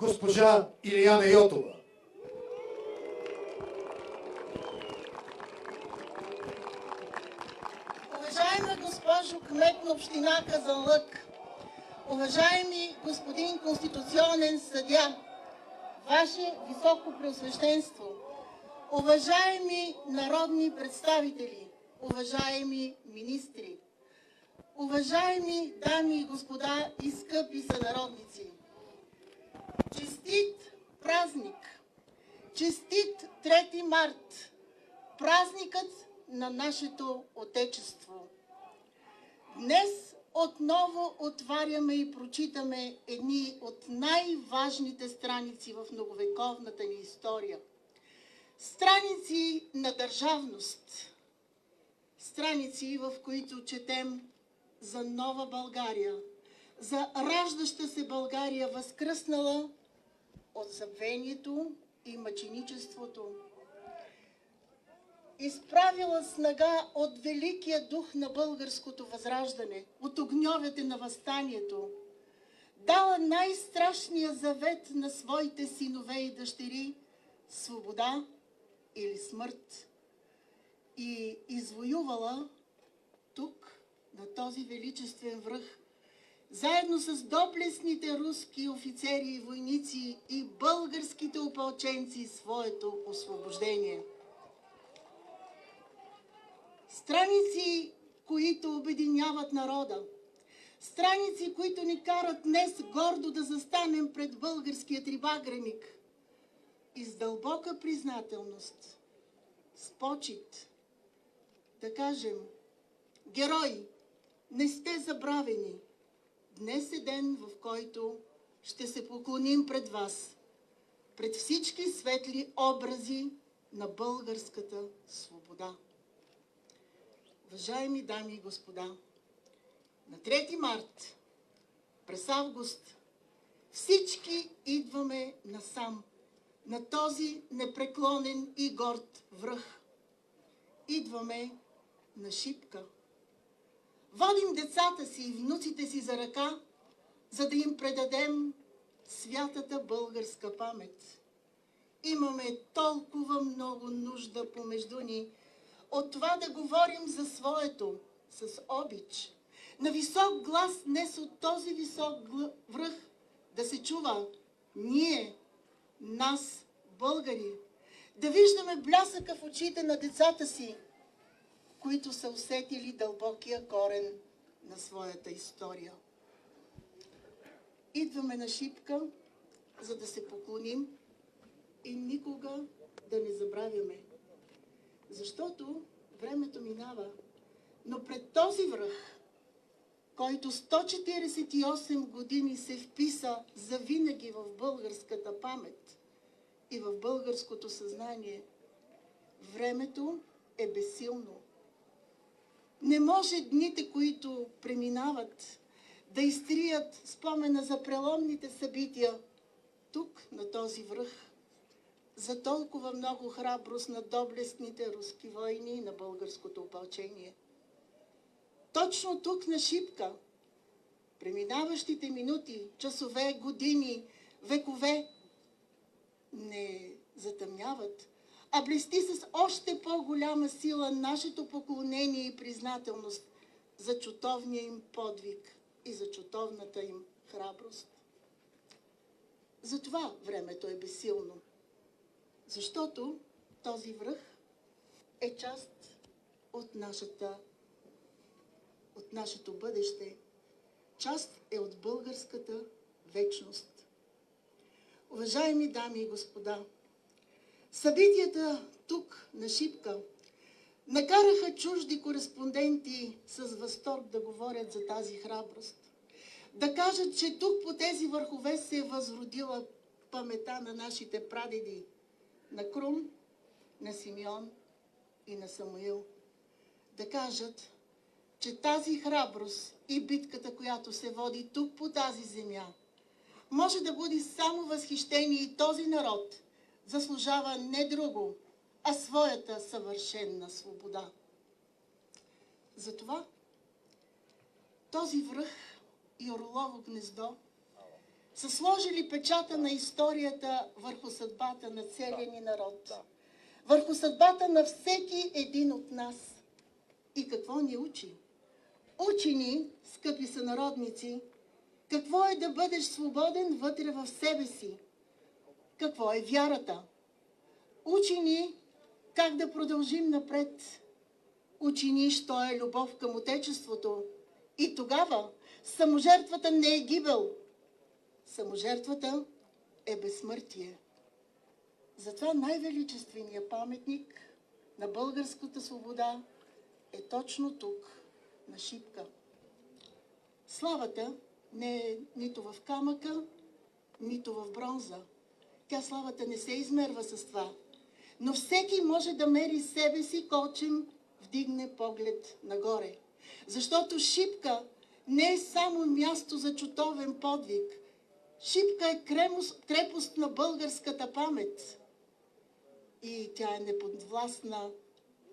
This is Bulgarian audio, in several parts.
госпожа Илияна Йотова. Уважаема госпожо кмет на община Казанлък, уважаеми господин конституционен съдия, Ваше високо преосвещенство, уважаеми народни представители, уважаеми министри, уважаеми дами и господа и скъпи сънародници, честит празник! Честит 3 март! Празникът на нашето Отечество! Днес отново отваряме и прочитаме едни от най-важните страници в многовековната ни история. Страници на държавност. Страници, в които четем за нова България, за раждаща се България, възкръснала от забвението и мъченичеството, изправила снага от великия дух на българското възраждане, от огньовете на въстанието, дала най-страшния завет на своите синове и дъщери – свобода или смърт, и извоювала тук, на този величествен връх, заедно с доблестните руски офицери и войници и българските опълченци, своето освобождение. Страници, които обединяват народа. Страници, които ни карат днес гордо да застанем пред българския трибагреник и с дълбока признателност, с почит, да кажем: герои, не сте забравени. Днес е ден, в който ще се поклоним пред вас, пред всички светли образи на българската свобода. Уважаеми дами и господа, на 3 март, през август, всички идваме насам, на този непреклонен и горд връх. Идваме на Шипка. Водим децата си и внуците си за ръка, за да им предадем святата българска памет. Имаме толкова много нужда помежду ни от това да говорим за своето, с обич. На висок глас днес от този висок връх да се чува: ние, нас, българи. Да виждаме блясъка в очите на децата си, които са усетили дълбокия корен на своята история. Идваме на Шипка, за да се поклоним и никога да не забравяме. Защото времето минава, но пред този връх, който 148 години се вписа завинаги в българската памет и в българското съзнание, времето е безсилно. Не може дните, които преминават, да изтрият спомена за преломните събития тук, на този връх, за толкова много храброст на доблестните руски войни и на българското опълчение. Точно тук, на Шипка, преминаващите минути, часове, години, векове не затъмняват, а блести с още по-голяма сила нашето поклонение и признателност за чутовния им подвиг и за чутовната им храброст. Затова времето е безсилно. Защото този връх е част от нашето бъдеще. Част е от българската вечност. Уважаеми дами и господа, събитията тук, на Шипка, накараха чужди кореспонденти с възторг да говорят за тази храброст. Да кажат, че тук по тези върхове се е възродила памета на нашите прадеди, на Крум, на Симеон и на Самуил. Да кажат, че тази храброст и битката, която се води тук по тази земя, може да буди само възхищение и този народ заслужава не друго, а своята съвършенна свобода. Затова този връх и орлово гнездо са сложили печата на историята върху съдбата на целия ни народ. Върху съдбата на всеки един от нас. И какво ни учи? Учи ни, скъпи сънародници, какво е да бъдеш свободен вътре в себе си. Какво е вярата? Учи ни как да продължим напред. Учи ни, що е любов към Отечеството. И тогава саможертвата не е гибел. Саможертвата е безсмъртие. Затова най-величественият паметник на българската свобода е точно тук, на Шипка. Славата не е нито в камъка, нито в бронза. Славата не се измерва с това. Но всеки може да мери себе си, колчем вдигне поглед нагоре. Защото Шипка не е само място за чутовен подвиг. Шипка е крепост на българската памет. И тя е неподвластна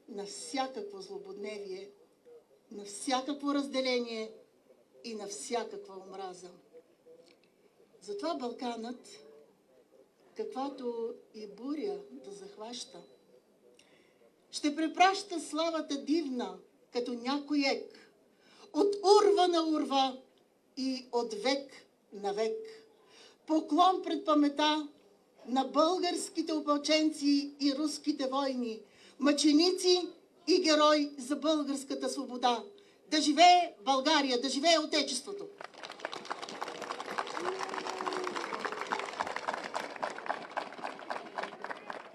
на всякакво злободневие, на всякакво разделение и на всякаква омраза. Затова Балканът, каквато и буря да захваща, ще препраща славата дивна, като някой ек, от урва на урва и от век на век. Поклон пред памета на българските опълченци и руските войни, мъченици и герои за българската свобода. Да живее България, да живее Отечеството!